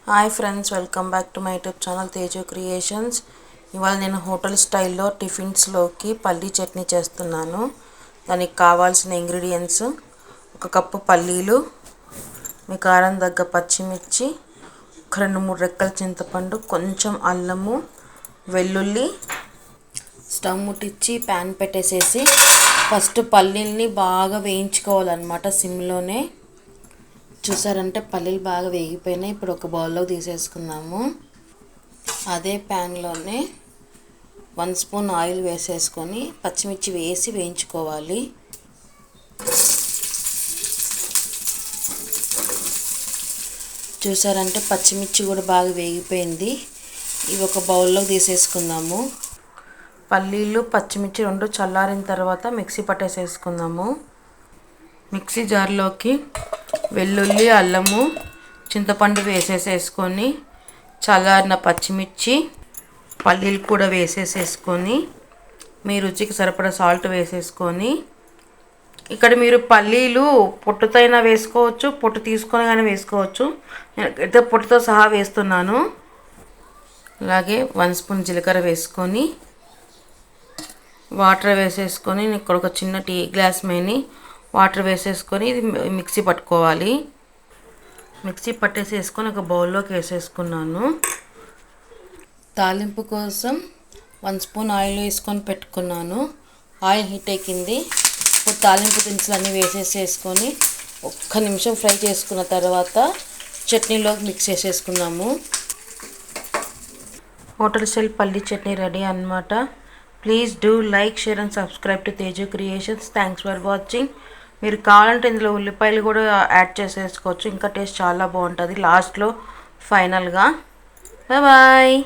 Hi friends, welcome back to my YouTube channel Teju creations. ఇవాళ నేను hotel స్టైల్లో టిఫిన్స్లోకి పల్లీ చట్నీ చేస్తున్నాను. దానికి కావాల్సిన ఇంగ్రీడియంట్స్: ఒక కప్పు పల్లీలు, మీ కారం తగ్గ పచ్చిమిర్చి, ఒక 2-3 రెక్కల చింతపండు, కొంచెం అల్లము, వెల్లుల్లి. స్టవ్ ముట్టించి ప్యాన్ పెట్టేసేసి ఫస్ట్ పల్లీల్ని బాగా వేయించుకోవాలన్నమాట సిమ్లోనే. చూసారంటే పల్లీలు బాగా వేగిపోయినాయి. ఇప్పుడు ఒక బౌల్లో తీసేసుకుందాము. అదే ప్యాన్లోనే 1 స్పూన్ ఆయిల్ వేసేసుకొని పచ్చిమిర్చి వేసి వేయించుకోవాలి. చూసారంటే పచ్చిమిర్చి కూడా బాగా వేగిపోయింది. ఇవి ఒక బౌల్లో తీసేసుకుందాము. పల్లీలు పచ్చిమిర్చి రెండు చల్లారిన తర్వాత మిక్సీ పట్టేసేసుకుందాము. మిక్సీ జార్లోకి వెల్లుల్లి, అల్లము, చింతపండు వేసేసేసుకొని చల్లారిన పచ్చిమిర్చి, పల్లీలు కూడా వేసేసేసుకొని మీ రుచికి సరిపడా సాల్ట్ వేసేసుకొని, ఇక్కడ మీరు పల్లీలు పొట్టుతైనా వేసుకోవచ్చు, పొట్టు తీసుకొని కానీ వేసుకోవచ్చు. నేనైతే పొట్టుతో సహా వేస్తున్నాను. అలాగే 1 స్పూన్ జీలకర్ర వేసుకొని వాటర్ వేసేసుకొని, ఇక్కడ ఒక చిన్న టీ గ్లాస్ మేని వాటర్ వేసేసుకొని ఇది మిక్సీ పట్టుకోవాలి. మిక్సీ పట్టేసేసుకొని ఒక బౌల్లోకి వేసేసుకున్నాను. తాలింపు కోసం 1 స్పూన్ ఆయిల్ వేసుకొని పెట్టుకున్నాను. ఆయిల్ హీట్ ఎక్కింది. ఇప్పుడు తాలింపు దినుసులు అన్నీ వేసేసుకొని 1 నిమిషం ఫ్రై చేసుకున్న తర్వాత చట్నీలోకి మిక్స్ చేసేసుకున్నాము. హోటల్ స్టైల్ పల్లీ చట్నీ రెడీ అన్నమాట. Please do like, share and subscribe to Teju creations. Thanks for watching. మీరు కావాలంటే ఇందులో ఉల్లిపాయలు కూడా యాడ్ చేసేసుకోవచ్చు. ఇంకా టేస్ట్ చాలా బాగుంటుంది లాస్ట్లో ఫైనల్గా. బాయ్.